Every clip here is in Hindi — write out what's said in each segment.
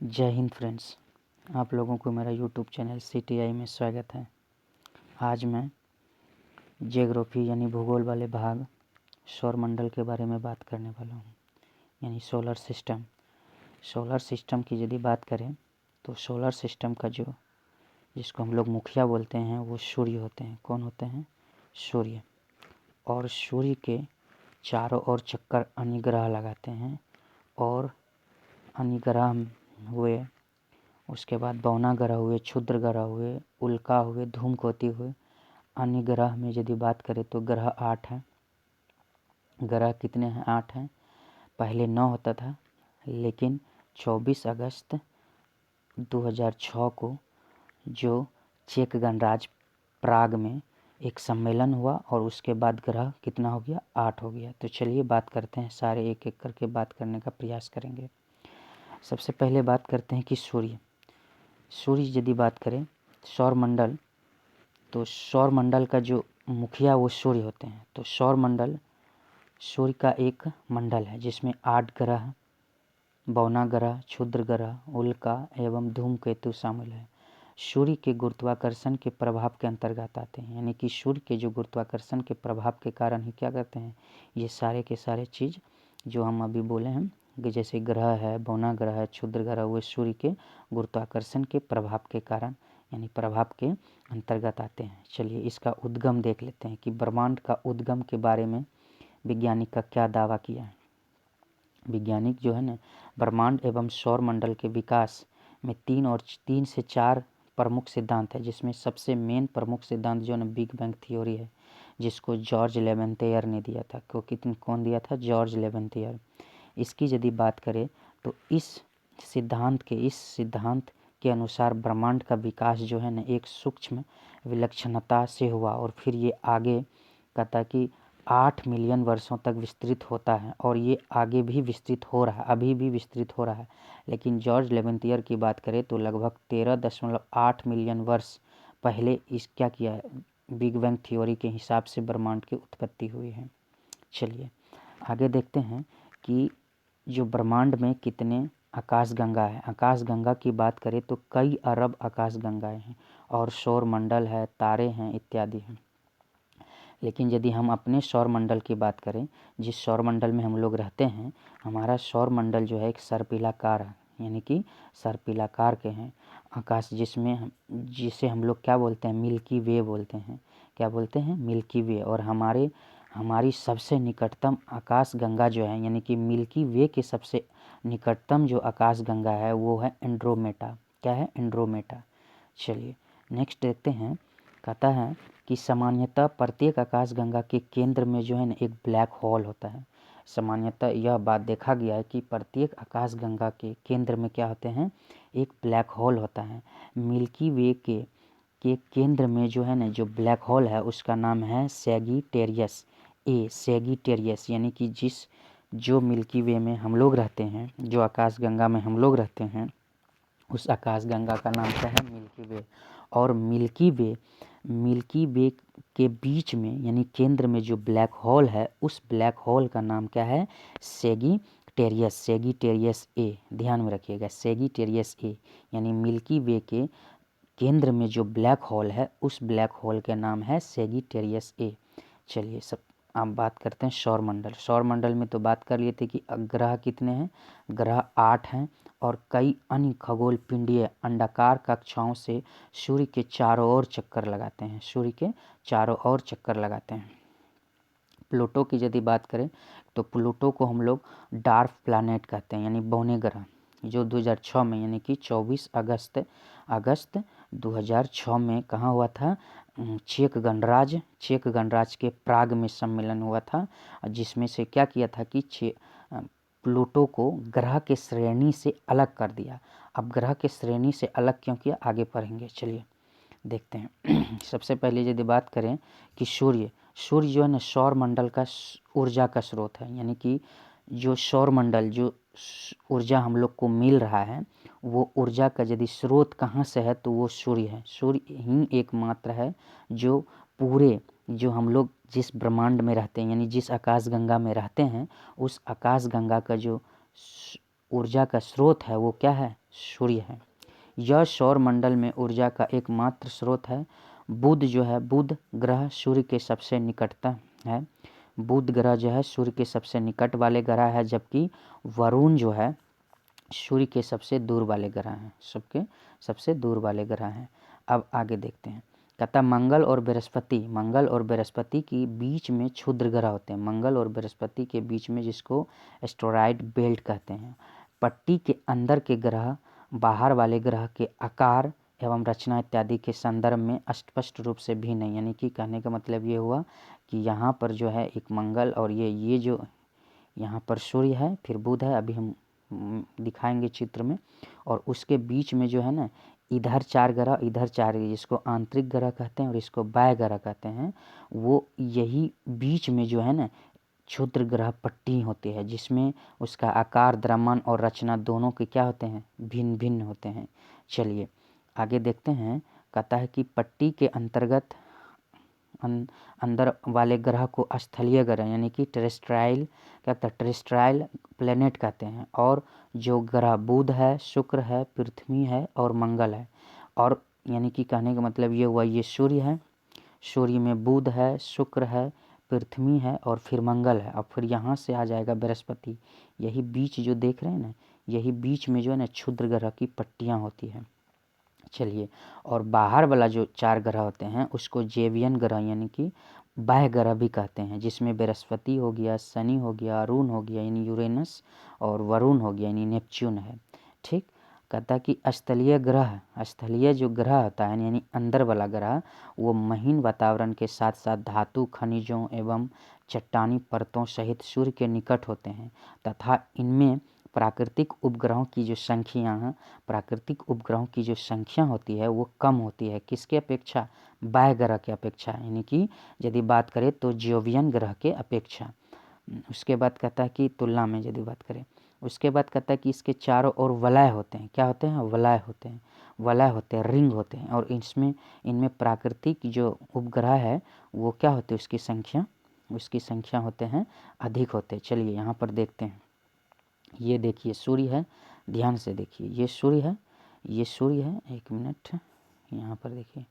जय हिंद फ्रेंड्स, आप लोगों को मेरा यूट्यूब चैनल CTI में स्वागत है। आज मैं ज्योग्राफी यानी भूगोल वाले भाग सौरमंडल के बारे में बात करने वाला हूँ, यानी सोलर सिस्टम। सोलर सिस्टम की यदि बात करें तो सोलर सिस्टम का जिसको हम लोग मुखिया बोलते हैं वो सूर्य होते हैं। कौन होते हैं? सूर्य। और सूर्य के चारों ओर चक्कर अन्य ग्रह लगाते हैं और अन्य ग्रह हुए, उसके बाद बौना ग्रह हुए, क्षुद्र ग्रह हुए, उल्का हुए, धूमकेतु हुए। अन्य ग्रह में यदि बात करें तो ग्रह 8 हैं। ग्रह कितने हैं? 8 हैं। पहले 9 होता था, लेकिन 24 अगस्त 2006 को जो चेक गणराज्य प्राग में एक सम्मेलन हुआ और उसके बाद ग्रह कितना हो गया? 8 हो गया। तो चलिए बात करते हैं, सारे एक एक करके बात करने का प्रयास करेंगे। सबसे पहले बात करते हैं कि सूर्य यदि बात करें सौरमंडल, तो सौरमंडल का जो मुखिया वो सूर्य होते हैं। तो सौरमंडल सूर्य का एक मंडल है जिसमें 8 ग्रह, बौना ग्रह, क्षुद्र ग्रह, उल्का एवं धूमकेतु शामिल है। सूर्य के गुरुत्वाकर्षण के प्रभाव के अंतर्गत आते हैं, यानी कि सूर्य के जो गुरुत्वाकर्षण के प्रभाव के कारण ही क्या करते हैं, ये सारे के सारे चीज़ जो हम अभी बोले हैं कि जैसे ग्रह है, बौना ग्रह है, क्षुद्र ग्रह, वो सूर्य के गुरुत्वाकर्षण के प्रभाव के कारण यानी प्रभाव के अंतर्गत आते हैं। चलिए इसका उद्गम देख लेते हैं कि ब्रह्मांड का उद्गम के बारे में वैज्ञानिक का क्या दावा किया है। वैज्ञानिक जो है ना, ब्रह्मांड एवं सौरमंडल के विकास में 3 से 4 प्रमुख सिद्धांत है, जिसमें सबसे मेन प्रमुख सिद्धांत जो है ना बिग बैंग थ्योरी है, जिसको जॉर्ज लेवेंथियर ने दिया था। कौन दिया था? जॉर्ज लेवेंथियर। इसकी यदि बात करें तो इस सिद्धांत के अनुसार ब्रह्मांड का विकास जो है ना एक सूक्ष्म विलक्षणता से हुआ और फिर ये आगे कहता कि 8 मिलियन वर्षों तक विस्तृत होता है और ये आगे भी विस्तृत हो रहा है, अभी भी विस्तृत हो रहा है। लेकिन जॉर्ज लेवेंथियर की बात करें तो लगभग 13.8 मिलियन वर्ष पहले क्या किया है, बिग बैंग थ्योरी के हिसाब से ब्रह्मांड की उत्पत्ति हुई है। चलिए आगे देखते हैं कि जो ब्रह्मांड में कितने आकाशगंगा है। आकाशगंगा की बात करें तो कई अरब आकाशगंगाएं हैं और सौरमंडल है, तारे हैं, इत्यादि हैं। लेकिन यदि हम अपने सौरमंडल की बात करें, जिस सौरमंडल में हम लोग रहते हैं, हमारा सौरमंडल जो है एक सर्पिलाकार है, यानी कि सर्पिलाकार के हैं आकाश, जिसे हम लोग क्या बोलते हैं? मिल्की वे बोलते हैं। क्या बोलते हैं? मिल्की वे। और हमारी सबसे निकटतम आकाशगंगा जो है, यानी कि मिल्की वे के सबसे निकटतम जो आकाशगंगा है वो है एंड्रोमेडा। क्या है? एंड्रोमेडा। चलिए नेक्स्ट देखते हैं। कहता है कि सामान्यतः प्रत्येक आकाशगंगा के केंद्र में जो है ना एक ब्लैक होल होता है। सामान्यतः यह बात देखा गया है कि प्रत्येक आकाशगंगा के केंद्र में क्या होते हैं? एक ब्लैक होल होता है। मिल्की वे के केंद्र में जो है ना जो ब्लैक होल है उसका नाम है सैजिटेरियस ए। सैजिटेरियस यानी कि जो मिल्की वे में हम लोग रहते हैं, जो आकाशगंगा में हम लोग रहते हैं, उस आकाशगंगा का नाम क्या है? मिल्की वे। और मिल्की वे के बीच में यानी केंद्र में जो ब्लैक होल है, उस ब्लैक होल का नाम क्या है? Sagittarius A. ध्यान में रखिएगा, सैजिटेरियस ए। यानी मिल्की वे के केंद्र में जो ब्लैक होल है, उस ब्लैक होल के नाम है सैजिटेरियस ए। चलिए अब बात करते हैं सौरमंडल। सौरमंडल में तो बात कर लिए थे कि ग्रह कितने हैं? ग्रह 8 हैं और कई अन्य खगोल पिंडीय अंडाकार कक्षाओं से सूर्य के चारों ओर चक्कर लगाते हैं। सूर्य के चारों ओर चक्कर लगाते हैं। प्लूटो की यदि बात करें तो प्लूटो को हम लोग डार्क प्लैनेट कहते हैं, यानी बौने ग्रह, जो 2006 में यानी कि 24 अगस्त 2006 में कहाँ हुआ था? चेक गणराज्य के प्राग में सम्मेलन हुआ था, जिसमें से क्या किया था कि प्लूटो को ग्रह के श्रेणी से अलग कर दिया। अब ग्रह के श्रेणी से अलग क्यों किया, आगे पढ़ेंगे। चलिए देखते हैं। सबसे पहले यदि बात करें कि सूर्य जो है ना सौरमंडल का ऊर्जा का स्रोत है, यानी कि जो सौरमंडल जो ऊर्जा हम लोग को मिल रहा है, वो ऊर्जा का यदि स्रोत कहाँ से है तो वो सूर्य है। सूर्य ही एकमात्र है जो पूरे जो हम लोग जिस ब्रह्मांड में रहते हैं, यानी जिस आकाशगंगा में रहते हैं, उस आकाशगंगा का जो ऊर्जा का स्रोत है वो क्या है? सूर्य है। यह सौर मंडल में ऊर्जा का एकमात्र स्रोत है। बुध जो है, बुध ग्रह सूर्य के सबसे निकटतम है। बुध ग्रह जो है सूर्य के सबसे निकट वाले ग्रह है, जबकि वरुण जो है सूर्य के सबसे दूर वाले ग्रह हैं, सबके सबसे दूर वाले ग्रह हैं। अब आगे देखते हैं। कहता मंगल और बृहस्पति के बीच में क्षुद्र ग्रह होते हैं। मंगल और बृहस्पति के बीच में, जिसको एस्टेरॉयड बेल्ट कहते हैं। पट्टी के अंदर के ग्रह बाहर वाले ग्रह के आकार एवं रचना इत्यादि के संदर्भ में स्पष्ट रूप से भिन्न है। यानी कि कहने का मतलब ये हुआ कि यहाँ पर जो है एक मंगल और ये जो यहाँ पर सूर्य है, फिर बुध है, अभी हम दिखाएंगे चित्र में। और उसके बीच में जो है ना, इधर 4 ग्रह, इधर 4, जिसको आंतरिक ग्रह कहते हैं और इसको बाह्य ग्रह कहते हैं। वो यही बीच में जो है ना क्षुद्र ग्रह पट्टी होती है, जिसमें उसका आकार, द्रव्यमान और रचना दोनों के क्या होते हैं, भिन्न भिन्न होते हैं। चलिए आगे देखते हैं। कहता है कि पट्टी के अंतर्गत अंदर वाले ग्रह को स्थलीय ग्रह यानी कि टेरेस्ट्राइल प्लेनेट कहते हैं। और जो ग्रह बुध है, शुक्र है, पृथ्वी है और मंगल है। और यानी कि कहने का मतलब ये हुआ, ये सूर्य है, सूर्य में बुध है, शुक्र है, पृथ्वी है और फिर मंगल है। और फिर यहाँ से आ जाएगा बृहस्पति। यही बीच जो देख रहे हैं ना, यही बीच में जो है ना क्षुद्र ग्रह की पट्टियाँ होती हैं। चलिए, और बाहर वाला जो 4 ग्रह होते हैं उसको जेवियन ग्रह यानी कि बाह्य ग्रह भी कहते हैं, जिसमें बृहस्पति हो गया, शनि हो गया, अरुण हो गया यानी यूरेनस, और वरुण हो गया यानी नेपच्यून है। ठीक। कहता है कि स्थलीय जो ग्रह होता है यानी अंदर वाला ग्रह, वो महीन वातावरण के साथ साथ धातु, खनिजों एवं चट्टानी परतों सहित सूर्य के निकट होते हैं तथा इनमें प्राकृतिक उपग्रहों की जो संख्या होती है वो कम होती है। किसके अपेक्षा? बाह्य ग्रह के अपेक्षा, यानी कि यदि बात करें तो जोवियन ग्रह के अपेक्षा। उसके बाद कहता है कि तुलना में यदि बात करें, उसके बाद कहता है कि इसके चारों ओर वलय होते हैं। क्या होते हैं? वलय होते हैं, रिंग होते हैं। और इनमें प्राकृतिक जो उपग्रह है वो क्या होते हैं, उसकी संख्या होते हैं अधिक होते हैं। चलिए यहाँ पर देखते हैं। ये देखिए सूर्य है, ध्यान से देखिए, ये सूर्य है। एक मिनट, यहाँ पर देखिए,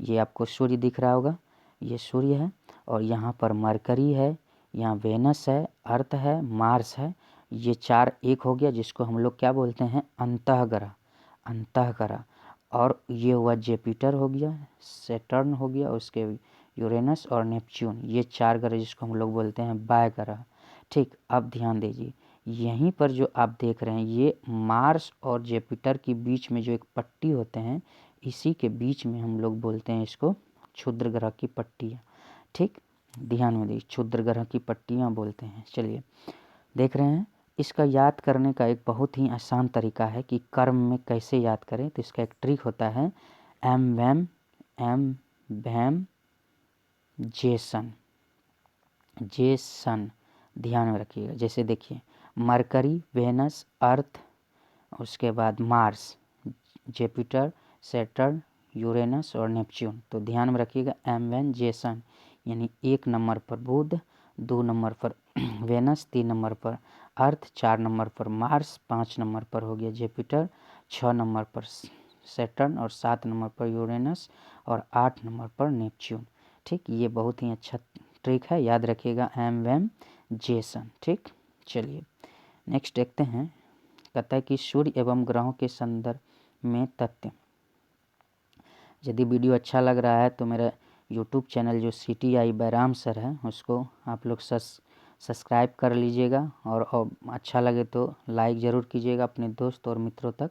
ये आपको सूर्य दिख रहा होगा, ये सूर्य है। और यहाँ पर मरकरी है, यहाँ वेनस है, अर्थ है, मार्स है। ये 4 एक हो गया, जिसको हम लोग क्या बोलते हैं, अंतःग्रह। और ये हुआ जुपिटर हो गया, सैटर्न हो गया, उसके यूरेनस और नेपच्यून, ये 4 ग्रह जिसको हम लोग बोलते हैं बाह्य ग्रह। ठीक। अब ध्यान दीजिए, यहीं पर जो आप देख रहे हैं, ये मार्स और जुपिटर के बीच में जो एक पट्टी होते हैं, इसी के बीच में हम लोग बोलते हैं इसको क्षुद्र ग्रह की पट्टियाँ। ठीक, ध्यान में दीजिए, क्षुद्र ग्रह की पट्टियाँ बोलते हैं। चलिए देख रहे हैं, इसका याद करने का एक बहुत ही आसान तरीका है कि कर्म में कैसे याद करें। तो इसका एक ट्रिक होता है, एम वैम जेसन। ध्यान में रखिएगा। जैसे देखिए, मरकरी, वेनस, अर्थ, उसके बाद मार्स, जुपिटर, सैटर्न, यूरेनस और नेपच्यून। तो ध्यान में रखिएगा, एम वैन जेसन, यानी 1 नंबर पर बुध, 2 नंबर पर वेनस, 3 नंबर पर अर्थ, 4 नंबर पर मार्स, 5 नंबर पर हो गया जुपिटर, 6 नंबर पर सैटर्न और 7 नंबर पर यूरेनस और 8 नंबर पर नेपच्यून। ठीक, ये बहुत ही अच्छा ट्रिक है, याद रखिएगा, एम वैम जेसन। ठीक। चलिए नेक्स्ट देखते हैं। कहता है कि सूर्य एवं ग्रहों के संदर्भ में तथ्य। यदि वीडियो अच्छा लग रहा है तो मेरा यूट्यूब चैनल जो CTI बैराम सर है, उसको आप लोग सब्सक्राइब कर लीजिएगा। और अच्छा लगे तो लाइक ज़रूर कीजिएगा, अपने दोस्त और मित्रों तक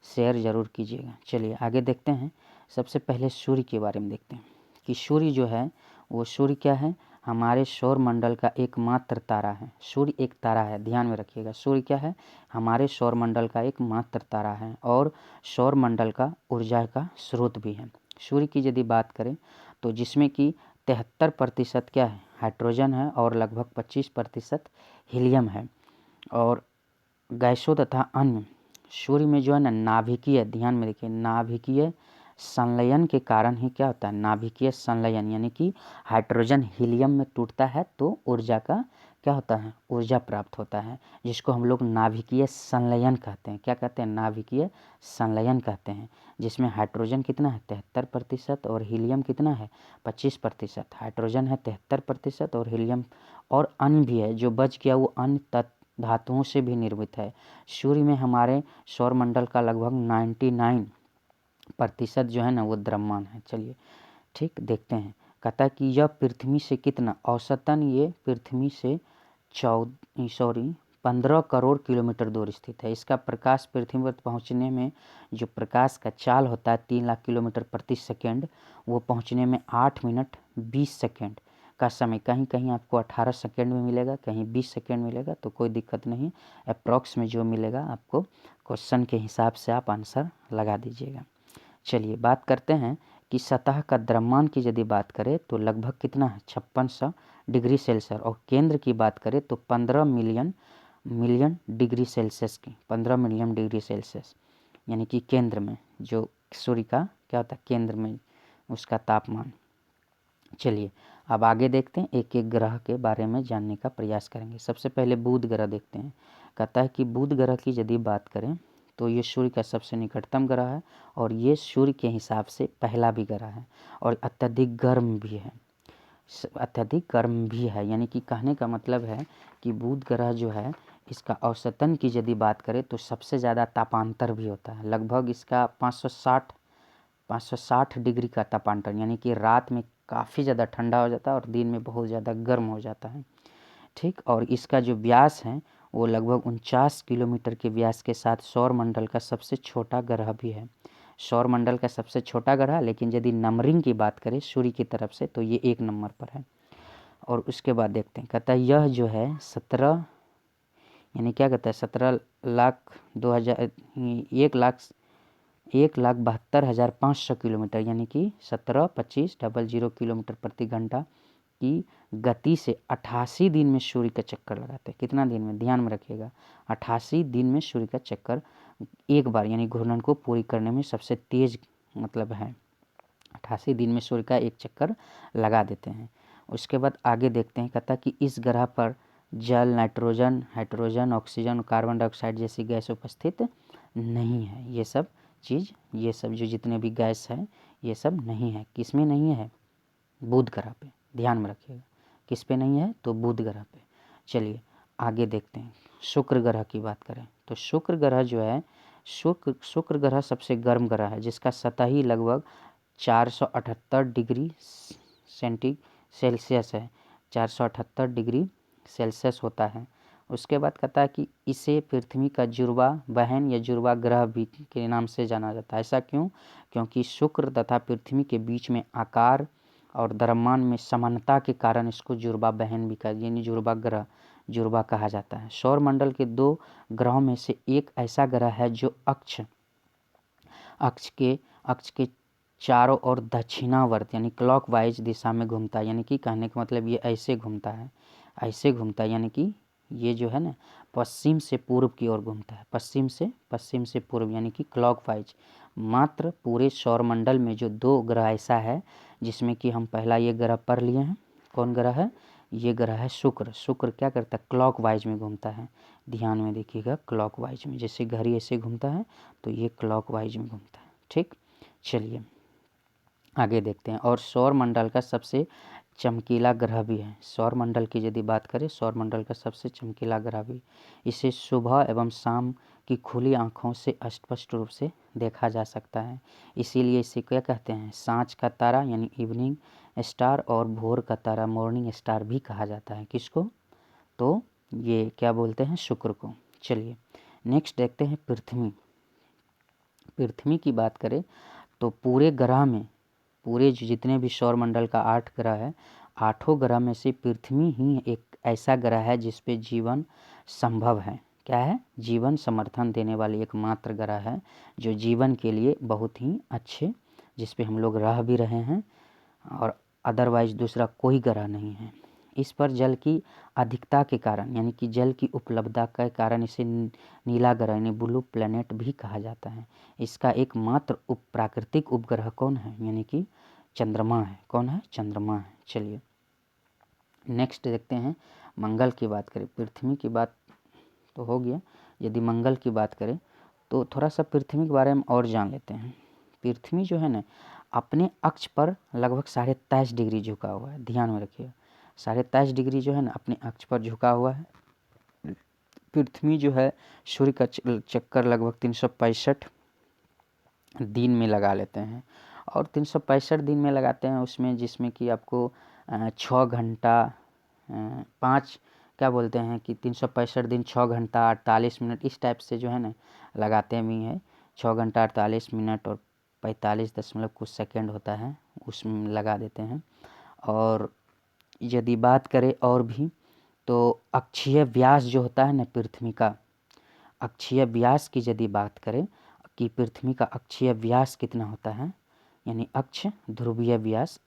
शेयर ज़रूर कीजिएगा। चलिए आगे देखते हैं। सबसे पहले सूर्य के बारे में देखते हैं कि सूर्य जो है वो सूर्य क्या है, हमारे सौर मंडल का एकमात्र तारा है। सूर्य एक तारा है, ध्यान में रखिएगा। सूर्य क्या है, हमारे सौर मंडल का एकमात्र तारा है और सौर मंडल का ऊर्जा का स्रोत भी है। सूर्य की यदि बात करें तो जिसमें कि 73% क्या है, हाइड्रोजन है और लगभग 25% हीलियम है। और गैसों तथा अन्य सूर्य में जो है ना नाभिकीय, ध्यान में देखिए, नाभिकीय संलयन के कारण ही क्या होता है, नाभिकीय संलयन, यानी कि हाइड्रोजन हीलियम में टूटता है तो ऊर्जा का क्या होता है, ऊर्जा प्राप्त होता है, जिसको हम लोग नाभिकीय संलयन कहते हैं। क्या कहते हैं, नाभिकीय संलयन कहते हैं, जिसमें हाइड्रोजन कितना है 73% और हीलियम कितना है 25%। हाइड्रोजन है 73% और हीलियम और अन्य भी है, जो बच गया वो अन्य धातुओं से भी निर्मित है। सूर्य में हमारे सौरमंडल का लगभग 99% जो है ना वो द्रव्यमान है। चलिए ठीक देखते हैं। कहता है कि यह पृथ्वी से कितना, औसतन ये पृथ्वी से 15 करोड़ किलोमीटर दूर स्थित है। इसका प्रकाश पृथ्वी पर पहुंचने में जो प्रकाश का चाल होता है 3 लाख किलोमीटर प्रति सेकेंड, वो पहुंचने में 8 मिनट 20 सेकेंड का समय, कहीं कहीं आपको 18 सेकेंड में मिलेगा, कहीं 20 सेकेंड मिलेगा, तो कोई दिक्कत नहीं। अप्रॉक्स में जो मिलेगा आपको क्वेश्चन के हिसाब से आप आंसर लगा दीजिएगा। चलिए बात करते हैं कि सतह का द्रव्यमान की यदि बात करें तो लगभग कितना है 5600 डिग्री सेल्सियस, और केंद्र की बात करें तो 15 मिलियन डिग्री सेल्सियस की, 15 मिलियन डिग्री सेल्सियस, यानी कि केंद्र में जो सूर्य का क्या होता है केंद्र में उसका तापमान। चलिए अब आगे देखते हैं, एक एक ग्रह के बारे में जानने का प्रयास करेंगे। सबसे पहले बुध ग्रह देखते हैं। कहता है कि बुध ग्रह की यदि बात करें तो ये सूर्य का सबसे निकटतम ग्रह है, और ये सूर्य के हिसाब से पहला भी ग्रह है, और अत्यधिक गर्म भी है, अत्यधिक गर्म भी है। यानी कि कहने का मतलब है कि बुध ग्रह जो है इसका औसतन की यदि बात करें तो सबसे ज़्यादा तापांतर भी होता है। लगभग इसका 560 डिग्री का तापांतर, यानी कि रात में काफ़ी ज़्यादा ठंडा हो जाता है और दिन में बहुत ज़्यादा गर्म हो जाता है। ठीक, और इसका जो व्यास है वो लगभग 49 किलोमीटर के व्यास के साथ सौरमंडल का सबसे छोटा ग्रह भी है। सौरमंडल का सबसे छोटा ग्रह, लेकिन यदि नंबरिंग की बात करें सूर्य की तरफ से तो ये 1 नंबर पर है। और उसके बाद देखते हैं, कहता है यह जो है 17 यानी क्या कहता है 1,72,500 किलोमीटर, यानी कि 17,25,00 किलोमीटर प्रति घंटा की गति से 88 दिन में सूर्य का चक्कर लगाते हैं। कितना दिन में, ध्यान में रखिएगा, 88 दिन में सूर्य का चक्कर एक बार, यानी घूर्णन को पूरी करने में सबसे तेज मतलब है। 88 दिन में सूर्य का एक चक्कर लगा देते हैं। उसके बाद आगे देखते हैं, कहता कि इस ग्रह पर जल, nitrogen, hydrogen, oxygen, carbon dioxide जैसी गैस उपस्थित नहीं है। ये सब जो जितने भी गैस हैं ये सब नहीं है। किस में नहीं है, बुध ग्रह पे, ध्यान में रखिएगा। किस पे नहीं है, तो बुध ग्रह पे। चलिए आगे देखते हैं, शुक्र ग्रह की बात करें तो शुक्र ग्रह जो है शुक्र ग्रह सबसे गर्म ग्रह है, जिसका सतही लगभग 478 डिग्री सेल्सियस है, 478 डिग्री सेल्सियस होता है। उसके बाद कहता है कि इसे पृथ्वी का जुड़वा बहन या जुड़वा ग्रह भी के नाम से जाना जाता है। ऐसा क्यों, क्योंकि शुक्र तथा पृथ्वी के बीच में आकार और द्रव्यमान में समानता के कारण इसको जुड़वा बहन भी यानी जुड़वा कहा जाता है। सौरमंडल के 2 ग्रहों में से एक ऐसा ग्रह है जो अक्ष के चारों ओर दक्षिणावर्त यानी क्लॉकवाइज दिशा में घूमता है। यानी कि कहने का मतलब ये ऐसे घूमता है, यानी कि ये जो है ना पश्चिम से पूर्व की ओर घूमता है, पश्चिम से पूर्व, यानी कि क्लॉकवाइज। मात्र पूरे सौरमंडल में जो 2 ग्रह ऐसा है जिसमें कि हम पहला ये ग्रह पढ़ लिए हैं, कौन ग्रह है, ये ग्रह है शुक्र क्या करता है, क्लॉकवाइज में घूमता है। ध्यान में देखिएगा, क्लॉकवाइज में, जैसे घड़ी ऐसे घूमता है तो ये क्लॉकवाइज में घूमता है। ठीक, चलिए आगे देखते हैं। और सौरमंडल का सबसे चमकीला ग्रह भी है। सौरमंडल की यदि बात करें, सौरमंडल का सबसे चमकीला ग्रह भी, इसे सुबह एवं शाम की खुली आँखों से स्पष्ट रूप से देखा जा सकता है। इसीलिए इसे क्या कहते हैं, सांझ का तारा यानी इवनिंग स्टार, और भोर का तारा मॉर्निंग स्टार भी कहा जाता है। किसको, तो ये क्या बोलते हैं, शुक्र को। चलिए नेक्स्ट देखते हैं पृथ्वी की बात करें तो पूरे ग्रह में, पूरे जितने भी सौरमंडल का 8 ग्रह है, 8 ग्रह में से पृथ्वी ही एक ऐसा ग्रह है जिस पे जीवन संभव है। क्या है, जीवन समर्थन देने वाली एकमात्र ग्रह है जो जीवन के लिए बहुत ही अच्छे, जिस पे हम लोग रह भी रहे हैं, और अदरवाइज दूसरा कोई ग्रह नहीं है। इस पर जल की अधिकता के कारण, यानी कि जल की उपलब्धता के कारण इसे नीला ग्रह यानी ब्लू प्लैनेट भी कहा जाता है। इसका एकमात्र प्राकृतिक उपग्रह कौन है, यानी कि चंद्रमा है। कौन है, चंद्रमा है। चलिए नेक्स्ट देखते हैं मंगल की बात करें, पृथ्वी की बात तो हो गया, यदि मंगल की बात करें तो थोड़ा सा पृथ्वी के बारे में और जान लेते हैं। पृथ्वी जो है ना अपने अक्ष पर लगभग 23.5 डिग्री झुका हुआ है, ध्यान में रखिएगा। 23.5 डिग्री जो है ना अपने अक्ष पर झुका हुआ है। पृथ्वी जो है सूर्य का चक्कर लगभग 365 दिन में लगा लेते हैं, और 365 दिन में लगाते हैं उसमें, जिसमें कि आपको 6 घंटा 5 क्या बोलते हैं कि 365 दिन 6 घंटा 48 मिनट इस टाइप से जो है ना लगाते भी हैं। 6 घंटा 48 मिनट और 45 दशमलव कुछ सेकेंड होता है, उसमें लगा देते हैं। और यदि बात करें और भी तो अक्षीय व्यास जो होता है ना पृथ्वी का, अक्षीय व्यास की यदि बात करें कि पृथ्वी का अक्षीय व्यास कितना होता है, यानी अक्ष ध्रुवीय व्यास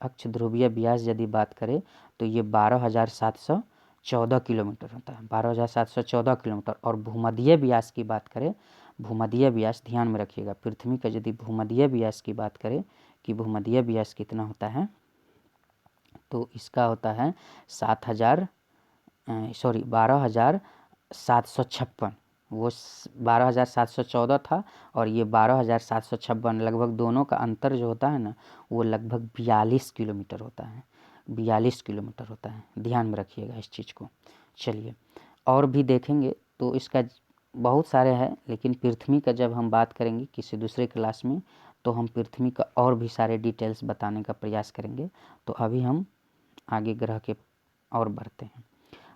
यदि बात करें तो ये 12,714 किलोमीटर होता है, 12,714 किलोमीटर। और भूमध्य व्यास की बात करें, भूमध्य व्यास ध्यान में रखिएगा, पृथ्वी का यदि भूमध्य व्यास की बात करें कि भूमध्य व्यास कितना होता है, तो इसका होता है 12,756। वो 12,714 था और ये 12,756, लगभग दोनों का अंतर जो होता है ना वो लगभग 42 किलोमीटर होता है, 42 किलोमीटर होता है, ध्यान में रखिएगा इस चीज़ को। चलिए और भी देखेंगे तो इसका बहुत सारे हैं, लेकिन पृथ्वी का जब हम बात करेंगे किसी दूसरे क्लास में तो हम पृथ्वी का और भी सारे डिटेल्स बताने का प्रयास करेंगे। तो अभी हम आगे ग्रह के और बढ़ते हैं।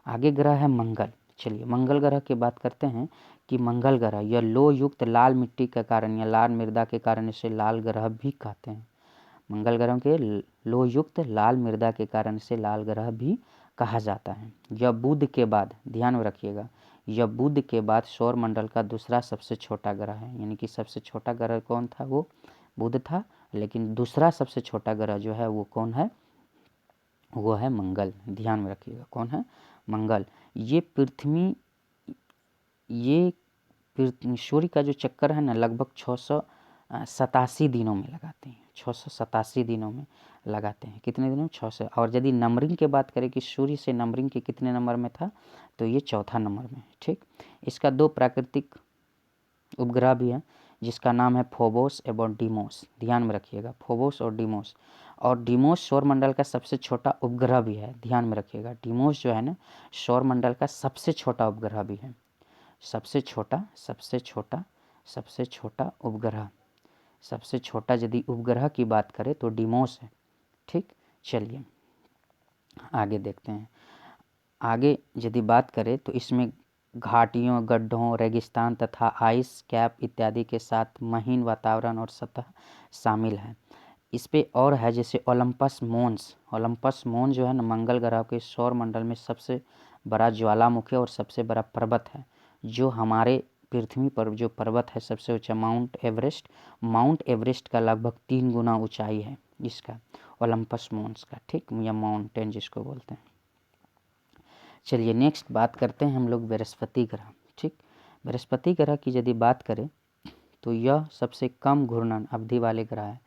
आगे ग्रह है मंगल। चलिए मंगल ग्रह की बात करते हैं कि मंगल ग्रह यह लोह युक्त लाल मिट्टी के कारण या लाल मृदा के कारण इसे लाल ग्रह भी कहते हैं। मंगल ग्रह के लोह युक्त लाल मृदा के कारण से लाल ग्रह भी कहा जाता है। यह बुध के बाद, ध्यान में रखिएगा, यह बुध के बाद सौर मंडल का दूसरा सबसे छोटा ग्रह है। यानी कि सबसे छोटा ग्रह कौन था, वो बुध था, लेकिन दूसरा सबसे छोटा ग्रह जो है वो कौन है, वो है मंगल। ध्यान में रखिएगा कौन है, मंगल। ये पृथ्वी, ये सूर्य का जो चक्कर है ना लगभग 687 दिनों में लगाते हैं, 687 दिनों में लगाते हैं। कितने दिनों में, 600। और यदि नंबरिंग की बात करें कि सूर्य से नंबरिंग के कितने नंबर में था, तो ये चौथा नंबर में। ठीक, इसका 2 प्राकृतिक उपग्रह भी है जिसका नाम है फोबोस एवं डीमोस। ध्यान में रखिएगा फोबोस और डीमोस। और डीमोस सौरमंडल का सबसे छोटा उपग्रह भी है, ध्यान में रखिएगा। डीमोस जो है ना सौरमंडल का सबसे छोटा उपग्रह भी है, सबसे छोटा उपग्रह, सबसे छोटा यदि उपग्रह की बात करें तो डीमोस है। ठीक, चलिए आगे देखते हैं। आगे यदि बात करें तो इसमें घाटियों, गड्ढों, रेगिस्तान तथा आइस कैप इत्यादि के साथ महीन वातावरण और सतह शामिल है। इस पे और है जैसे ओलंपस मोन्स। ओलंपस मोन्स जो है ना मंगल ग्रह के सौर मंडल में सबसे बड़ा ज्वालामुखी और सबसे बड़ा पर्वत है। जो हमारे पृथ्वी पर जो पर्वत है सबसे ऊंचा माउंट एवरेस्ट का लगभग 3 गुना ऊंचाई है इसका, ओलंपस मोन्स का। ठीक, या माउंटेन जिसको बोलते हैं। चलिए नेक्स्ट बात करते हैं हम लोग बृहस्पति ग्रह। ठीक, बृहस्पति ग्रह की यदि बात करें तो यह सबसे कम घूर्णन अवधि वाले ग्रह है।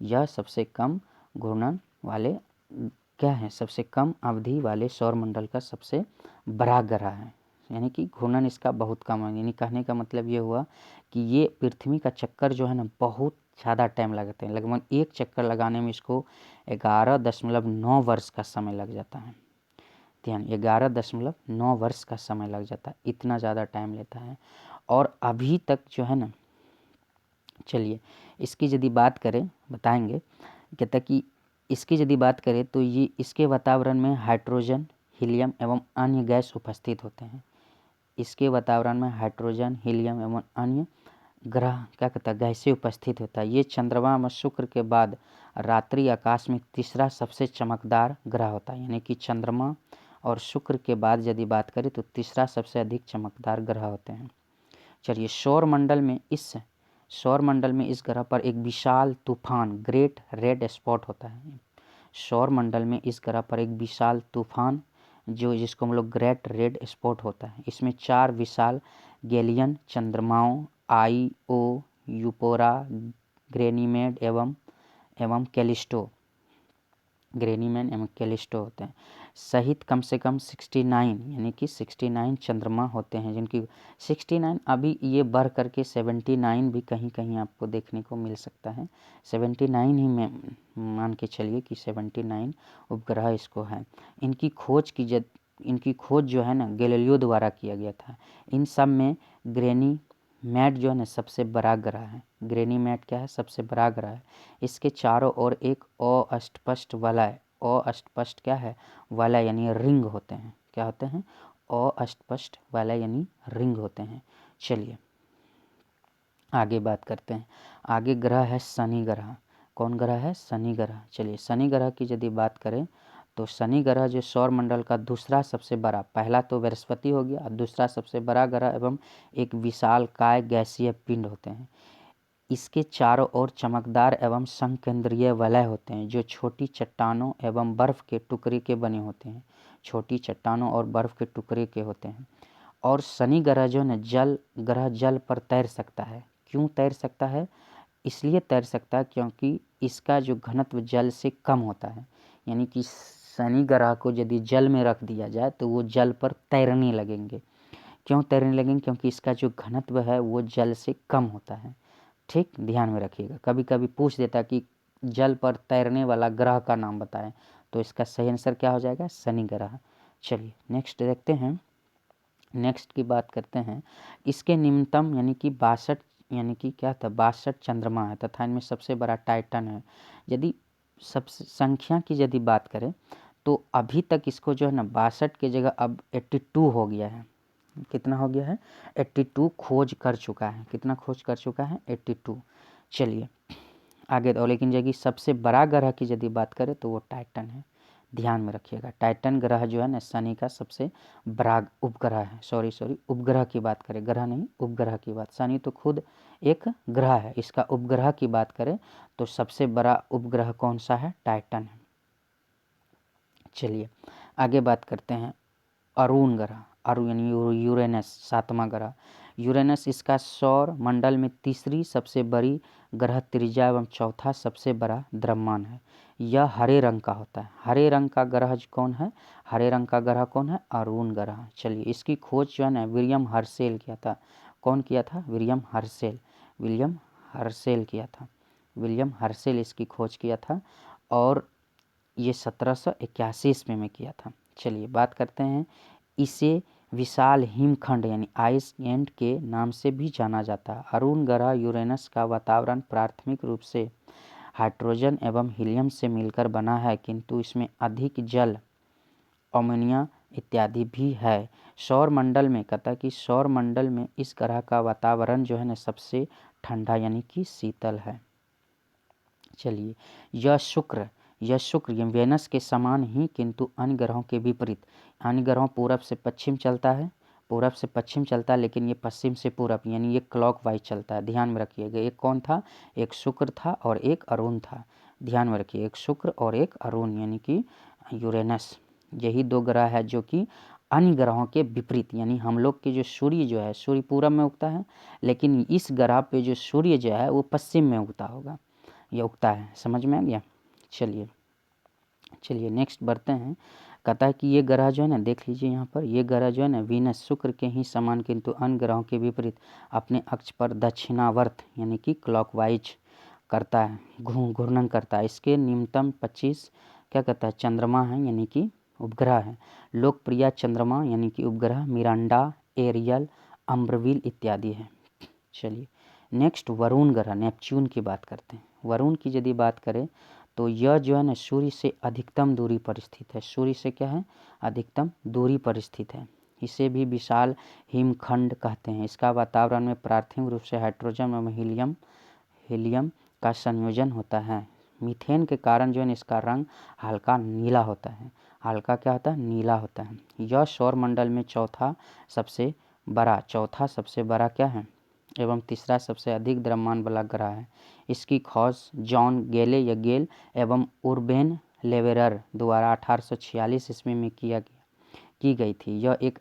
यह सबसे कम घूर्णन वाले क्या है, सबसे कम अवधि वाले सौरमंडल का सबसे बड़ा ग्रह है। यानी कि घूर्णन इसका बहुत कम है। यानी कहने का मतलब ये हुआ कि ये पृथ्वी का चक्कर जो है ना बहुत ज़्यादा टाइम लगते हैं। लगभग एक चक्कर लगाने में इसको 11.9 वर्ष का समय लग जाता है। ध्यान, 11.9 वर्ष का समय लग जाता है, इतना ज़्यादा टाइम लेता है। और अभी तक जो है ना, चलिए इसकी यदि बात करें, बताएंगे कहता कि इसकी यदि बात करें तो ये इसके वातावरण में हाइड्रोजन, हीलियम एवं अन्य गैस उपस्थित होते हैं। इसके वातावरण में हाइड्रोजन, हीलियम एवं अन्य ग्रह क्या कहता है, गैसें उपस्थित होता है। ये चंद्रमा व शुक्र के बाद रात्रि आकाश में तीसरा सबसे चमकदार ग्रह होता है। यानी कि चंद्रमा और शुक्र के बाद यदि बात करें तो तीसरा सबसे अधिक चमकदार ग्रह होते हैं। चलिए सौर मंडल में इस ग्रह पर एक विशाल तूफान ग्रेट रेड स्पॉट होता है। सौर मंडल में इस ग्रह पर एक विशाल तूफान जो जिसको हम लोग ग्रेट रेड स्पॉट होता है। इसमें 4 विशाल गैलियन चंद्रमाओं आईओ, यूपोरा, ग्रेनीमेड एवं कैलिस्टो, ग्रेनीमेन एवं कैलिस्टो होते हैं। सहित कम से कम 69 यानी कि 69 चंद्रमा होते हैं, जिनकी 69 अभी ये बढ़ करके 79 भी कहीं कहीं आपको देखने को मिल सकता है। 79 ही में मान के चलिए कि 79 उपग्रह इसको है। इनकी खोज जो है ना गैलीलियो द्वारा किया गया था। इन सब में गैनीमेड जो है ना सबसे बड़ा ग्रह है। गैनीमेड क्या है? सबसे बड़ा ग्रह है। इसके चारों ओर एक अस्पष्ट वलय, अस्पष्ट क्या है? वलय यानी रिंग होते हैं। क्या होते हैं? अस्पष्ट वलय यानी रिंग होते हैं। चलिए आगे बात करते हैं। आगे ग्रह है शनि ग्रह। कौन ग्रह है? शनि ग्रह। चलिए शनि ग्रह की यदि बात करें तो शनि ग्रह जो सौर मंडल का दूसरा सबसे बड़ा, पहला तो बृहस्पति हो गया, दूसरा सबसे बड़ा ग्रह एवं एक विशालकाय गैसीय पिंड होते हैं। इसके चारों ओर चमकदार एवं संकेंद्रीय वलय होते हैं जो छोटी चट्टानों एवं बर्फ के टुकड़े के बने होते हैं। छोटी चट्टानों और बर्फ के टुकड़े के होते हैं। और शनि ग्रह जो है जल पर तैर सकता है। क्यों तैर सकता है? इसलिए तैर सकता है क्योंकि इसका जो घनत्व जल से कम होता है। यानी कि शनि ग्रह को यदि जल में रख दिया जाए तो वो जल पर तैरने लगेंगे। क्यों तैरने लगेंगे? क्योंकि इसका जो घनत्व है वो जल से कम होता है। ठीक, ध्यान में रखिएगा। कभी कभी पूछ देता कि जल पर तैरने वाला ग्रह का नाम बताएं, तो इसका सही आंसर क्या हो जाएगा? शनि ग्रह। चलिए नेक्स्ट देखते हैं। नेक्स्ट की बात करते हैं। इसके निम्नतम यानी कि 62 यानी कि क्या था? 62 चंद्रमा है तथा इनमें सबसे बड़ा टाइटन है। यदि सबसे संख्या की यदि बात करें तो अभी तक इसको जो है ना 62 की जगह अब 82 हो गया है। कितना हो गया है? 82 खोज कर चुका है। कितना खोज कर चुका है? 82। चलिए आगे तो, लेकिन यदि सबसे बड़ा ग्रह की यदि बात करें तो वो टाइटन है। ध्यान में रखिएगा, टाइटन ग्रह जो है ना शनि का सबसे बड़ा उपग्रह है। सॉरी उपग्रह की बात करें, ग्रह नहीं उपग्रह की बात। शनि तो खुद एक ग्रह है, इसका उपग्रह की बात करें तो सबसे बड़ा उपग्रह कौन सा है? टाइटन है। चलिए आगे बात करते हैं। अरुण ग्रह, अरुण यानी यूरेनस, 7वां ग्रह। यूरेनस इसका सौर मंडल में तीसरी सबसे बड़ी ग्रह त्रिज्या एवं चौथा सबसे बड़ा द्रव्यमान है। यह हरे रंग का होता है। हरे रंग का ग्रह कौन है? हरे रंग का ग्रह कौन है? अरुण ग्रह। चलिए इसकी खोज जो है ना विलियम हर्शेल किया था। कौन किया था? William Herschel. विलियम हर्शेल किया था। विलियम हर्शेल इसकी खोज किया था और ये 1781 ईस्वी में किया था। चलिए बात करते हैं। इसे विशाल हिमखंड यानी आइस एंड के नाम से भी जाना जाता है। अरुण ग्रह यूरेनस का वातावरण प्राथमिक रूप से हाइड्रोजन एवं हीलियम से मिलकर बना है, किंतु इसमें अधिक जल, अमोनिया इत्यादि भी है। सौर मंडल में कहता कि सौर मंडल में इस ग्रह का वातावरण जो है ना सबसे ठंडा यानी कि शीतल है। चलिए यह शुक्र ये वेनस के समान ही किंतु अन्य ग्रहों के विपरीत। अन्य ग्रहों पूरब से पश्चिम चलता है, पूरब से पश्चिम चलता है, लेकिन ये पश्चिम से पूरब यानी ये क्लॉकवाइज चलता है। ध्यान में रखिएगा। एक कौन था? एक शुक्र था और एक अरुण था। ध्यान में रखिए, एक शुक्र और एक अरुण यानी कि यूरेनस। यही दो ग्रह है जो कि अन्य ग्रहों के विपरीत, यानी हम लोग के जो सूर्य जो है, सूर्य पूरब में उगता है, लेकिन इस ग्रह पे जो सूर्य जो है वो पश्चिम में उगता होगा, ये उगता है। समझ में आ गया? चलिए नेक्स्ट बढ़ते हैं। कहता है कि ये ग्रह जो है ना, देख लीजिए यहाँ पर, ये ग्रह जो है ना वीनस शुक्र के ही समान किंतु अन्य ग्रहों के विपरीत अपने अक्ष पर दक्षिणावर्त यानी कि क्लॉकवाइज करता है, घूर्णन करता है। इसके न्यूनतम 25 क्या कहता है? चंद्रमा है यानी कि उपग्रह है। लोकप्रिय चंद्रमा यानी कि उपग्रह मिरांडा, एरियल, अम्ब्रविल इत्यादि है। चलिए नेक्स्ट वरुण ग्रह, नेपच्यून की बात करते हैं। वरुण की यदि बात करें तो यह जो है ना सूर्य से अधिकतम दूरी पर स्थित है। सूर्य से क्या है? अधिकतम दूरी पर स्थित है। इसे भी विशाल हिमखंड कहते हैं। इसका वातावरण में प्राथमिक रूप से हाइड्रोजन एवं हीलियम का संयोजन होता है। मीथेन के कारण जो है इसका रंग हल्का नीला होता है। हल्का क्या होता है? नीला होता है। यह सौर मंडल में चौथा सबसे बड़ा क्या है? एवं तीसरा सबसे अधिक द्रव्यमान वाला ग्रह है। इसकी खोज जॉन गेल एवं उर्बेन लेवेरर द्वारा 1846 ईस्वी में की गई थी। यह एक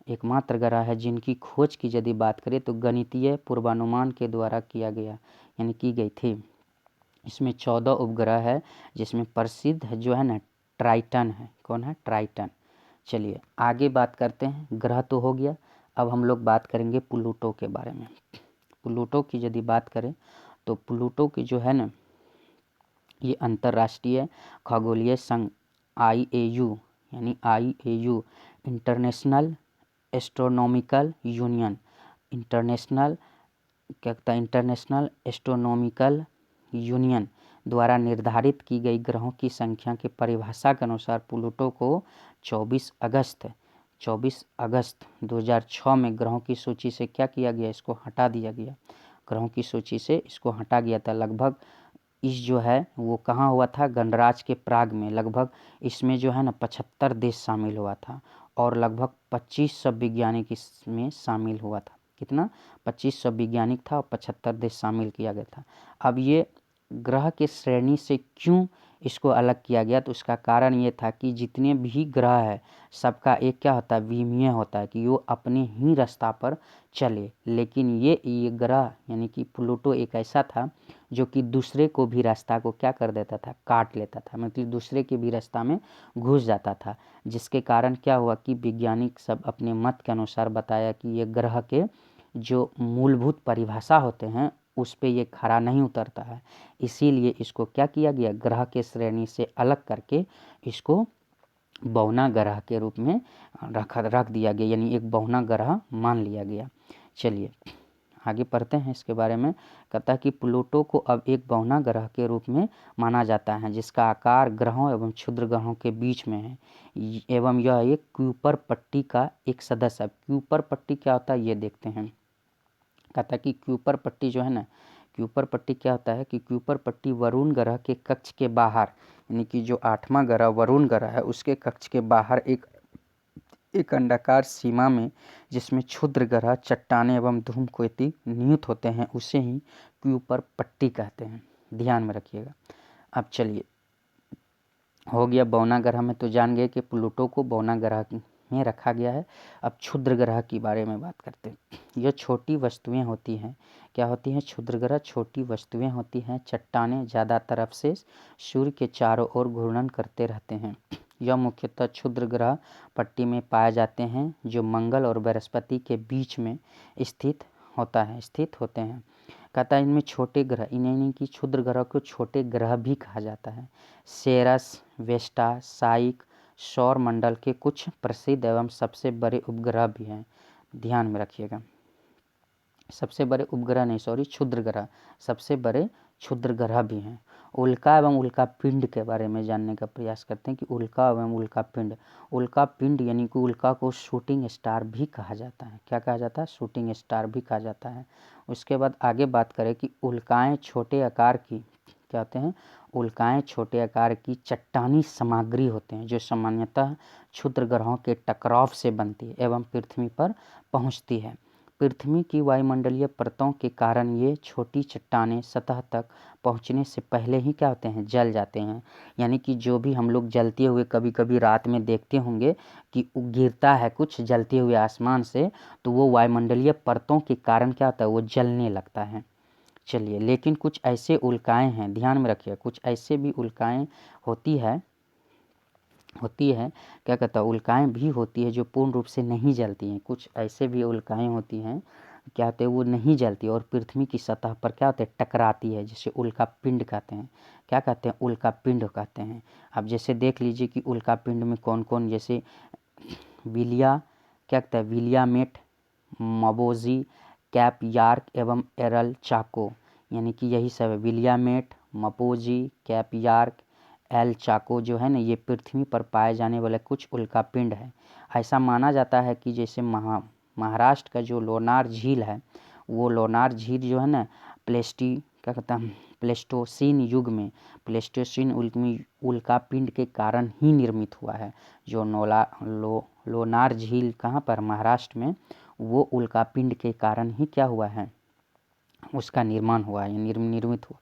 एकमात्र ग्रह है जिनकी खोज की यदि बात करें तो गणितीय पूर्वानुमान के द्वारा की गई थी। इसमें 14 उपग्रह है, जिसमें प्रसिद्ध जो है ना ट्राइटन है। कौन है? ट्राइटन। चलिए आगे बात करते हैं। ग्रह तो हो गया, अब हम लोग बात करेंगे प्लूटो के बारे में। प्लूटो की यदि बात करें तो प्लूटो की जो है ना, ये अंतर्राष्ट्रीय खगोलीय संघ IAU यानी IAU international astronomical union, international क्या कहता है, इंटरनेशनल एस्ट्रोनॉमिकल यूनियन द्वारा निर्धारित की गई ग्रहों की संख्या की परिभाषा के अनुसार प्लूटो को 24 अगस्त 2006 में ग्रहों की सूची से क्या किया गया? इसको हटा दिया गया। ग्रहों की सूची से इसको हटा गया था। लगभग इस जो है वो कहाँ हुआ था? गणराज्य के प्राग में। लगभग इसमें जो है ना 75 देश शामिल हुआ था और लगभग 2500 वैज्ञानिक इसमें शामिल हुआ था। कितना? 2500 वैज्ञानिक था और 75 देश शामिल किया गया था। अब ये ग्रह के श्रेणी से क्यों इसको अलग किया गया? तो उसका कारण ये था कि जितने भी ग्रह है सबका एक क्या होता है? विमीय होता है कि वो अपने ही रास्ता पर चले। लेकिन ये ग्रह यानी कि प्लूटो एक ऐसा था जो कि दूसरे को भी रास्ता को क्या कर देता था? काट लेता था। मतलब दूसरे के भी रास्ता में घुस जाता था, जिसके कारण क्या हुआ कि वैज्ञानिक सब अपने मत के अनुसार बताया कि ये ग्रह के जो मूलभूत परिभाषा होते हैं उस पे ये खरा नहीं उतरता है। इसीलिए इसको क्या किया गया? ग्रह के श्रेणी से अलग करके इसको बौना ग्रह के रूप में रख दिया गया, यानी एक बौना ग्रह मान लिया गया। चलिए आगे पढ़ते हैं इसके बारे में। कहता है कि प्लूटो को अब एक बौना ग्रह के रूप में माना जाता है, जिसका आकार ग्रहों एवं क्षुद्र ग्रहों के बीच में है एवं यह एक क्यूपर पट्टी का एक सदस्य है। क्यूपर पट्टी क्या होता है ये देखते हैं। कहता है कि क्यूपर पट्टी जो है ना, क्यूपर पट्टी क्या होता है कि क्यूपर पट्टी वरुण ग्रह के कक्ष के बाहर, यानी कि जो 8वां ग्रह वरुण ग्रह है उसके कक्ष के बाहर एक अंडाकार सीमा में जिसमें क्षुद्र ग्रह, चट्टानें एवं धूमकेतु निहित होते हैं उसे ही क्यूपर पट्टी कहते हैं। ध्यान में रखिएगा। अब चलिए हो गया बौना ग्रह में, तो जान गए कि प्लूटो को बौना ग्रह में रखा गया है। अब क्षुद्र ग्रह की बारे में बात करते हैं। यह छोटी वस्तुएं होती हैं। क्या होती हैं? क्षुद्र ग्रह छोटी वस्तुएं होती हैं। चट्टानें ज़्यादातर अवशेष सूर्य के चारों ओर घूर्णन करते रहते हैं। यह मुख्यतः क्षुद्र ग्रह पट्टी में पाए जाते हैं जो मंगल और बृहस्पति के बीच में स्थित होते हैं। कहता है इनमें छोटे ग्रह, इन्हें की क्षुद्र ग्रह को छोटे ग्रह भी कहा जाता है। सेरस, वेस्टा, साइक सौर मंडल के कुछ प्रसिद्ध एवं सबसे बड़े उपग्रह भी हैं। ध्यान में रखिएगा। सबसे बड़े उपग्रह नहीं, सॉरी, क्षुद्र ग्रह, सबसे बड़े क्षुद्र ग्रह भी हैं। उल्का एवं उल्का पिंड के बारे में जानने का प्रयास करते हैं कि उल्का एवं उल्का पिंड यानी कि उल्का को शूटिंग स्टार भी कहा जाता है। क्या कहा जाता है? शूटिंग स्टार भी कहा जाता है। उसके बाद आगे बात करें कि उल्काएं छोटे आकार की क्या होते हैं? उल्काएं छोटे आकार की चट्टानी सामग्री होते हैं जो सामान्यतः क्षुद्र ग्रहों के टकराव से बनती है एवं पृथ्वी पर पहुंचती है। पृथ्वी की वायुमंडलीय परतों के कारण ये छोटी चट्टानें सतह तक पहुंचने से पहले ही क्या होते हैं? जल जाते हैं। यानी कि जो भी हम लोग जलते हुए कभी कभी रात में देखते होंगे कि गिरता है कुछ जलते हुए आसमान से, तो वो वायुमंडलीय परतों के कारण क्या होता है? वो जलने लगता है। चलिए, लेकिन कुछ ऐसे उल्काएं हैं, ध्यान में रखिए, कुछ ऐसे भी उल्काएं होती है क्या कहता है? उल्काएं भी होती है जो पूर्ण रूप से नहीं जलती हैं। कुछ ऐसे भी उल्काएं होती हैं क्या होते हैं? वो नहीं जलती और पृथ्वी की सतह पर क्या होते हैं? टकराती है, जिसे उल्का पिंड कहते हैं। क्या कहते हैं? उल्का पिंड कहते हैं। अब जैसे देख लीजिए कि उल्का पिंड में कौन कौन, जैसे क्या कहता है? विलियामेट, मबोजी, कैप यार्क एवं एरल चाको, यानी कि यही सब है। विलियामेट, मपोजी, कैप यार्क, एल चाको जो है ना, ये पृथ्वी पर पाए जाने वाले कुछ उल्कापिंड है। ऐसा माना जाता है कि जैसे महाराष्ट्र का जो लोनार झील है, वो लोनार झील जो है ना क्या कहता है? प्लेस्टोसीन युग में उल्कापिंड के कारण ही निर्मित हुआ है। जो लोनार झील कहाँ पर? महाराष्ट्र में। वो उल्कापिंड के कारण ही क्या हुआ है? उसका निर्माण हुआ है, निर्मित हुआ।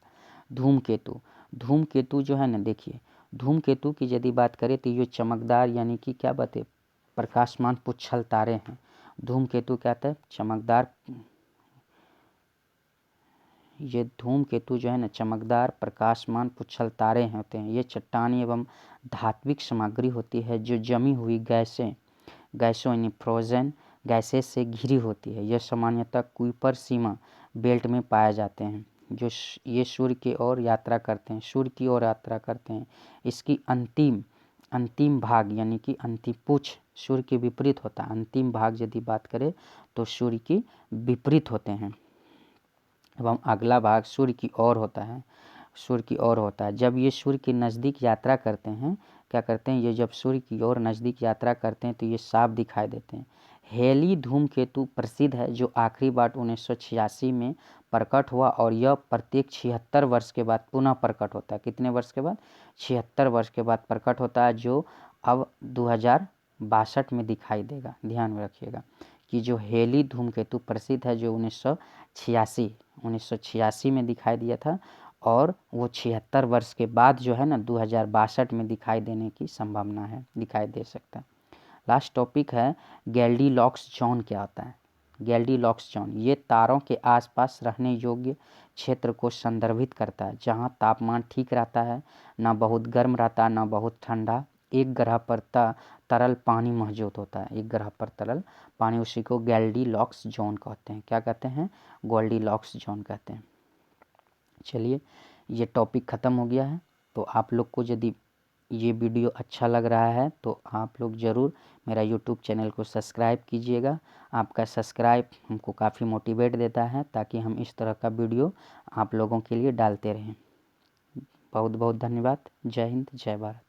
धूमकेतु जो है ना, देखिए धूमकेतु की यदि बात करें तो ये चमकदार यानी कि क्या बात है? प्रकाशमान पुच्छल तारे हैं। धूमकेतु क्या है? चमकदार ये धूमकेतु जो है ना चमकदार प्रकाशमान पुच्छल तारे होते हैं। ये चट्टानी एवं धात्विक सामग्री होती है जो जमी हुई गैसों यानी फ्रोजन गैसेस से घिरी होती है। यह सामान्यतः कुइपर सीमा बेल्ट में पाए जाते हैं जो ये सूर्य की ओर यात्रा करते हैं। इसकी अंतिम भाग यानी कि अंतिम पूछ सूर्य के विपरीत होता है। अंतिम भाग यदि बात करें तो सूर्य की विपरीत होते हैं एवं अगला भाग सूर्य की ओर होता है। जब ये सूर्य के नज़दीक यात्रा करते हैं, क्या करते हैं, ये जब सूर्य की ओर नज़दीक यात्रा करते हैं तो ये साफ दिखाई देते हैं। हेली धूमकेतु प्रसिद्ध है जो आखिरी बार 1986 में प्रकट हुआ और यह प्रत्येक 76 वर्ष के बाद पुनः प्रकट होता है। कितने वर्ष के बाद? 76 वर्ष के बाद प्रकट होता है, जो अब 2062 में दिखाई देगा। ध्यान में रखिएगा कि जो हेली धूमकेतु प्रसिद्ध है जो 1986 में दिखाई दिया था और वो 76 वर्ष के बाद जो है ना 2062 में दिखाई देने की संभावना है, दिखाई दे सकता है। लास्ट टॉपिक है गोल्डीलॉक्स जोन क्या होता है। गोल्डीलॉक्स जोन ये तारों के आसपास रहने योग्य क्षेत्र को संदर्भित करता है जहां तापमान ठीक रहता है, ना बहुत गर्म रहता ना बहुत ठंडा। एक ग्रह पर तरल पानी मौजूद होता है, एक ग्रह पर तरल पानी, उसी को गोल्डीलॉक्स जोन कहते हैं। क्या कहते हैं? गोल्डीलॉक्स जोन कहते हैं। चलिए, ये टॉपिक ख़त्म हो गया है। तो आप लोग को यदि ये वीडियो अच्छा लग रहा है तो आप लोग ज़रूर मेरा यूट्यूब चैनल को सब्सक्राइब कीजिएगा। आपका सब्सक्राइब हमको काफ़ी मोटिवेट देता है ताकि हम इस तरह का वीडियो आप लोगों के लिए डालते रहें। बहुत बहुत धन्यवाद। जय हिंद, जय भारत।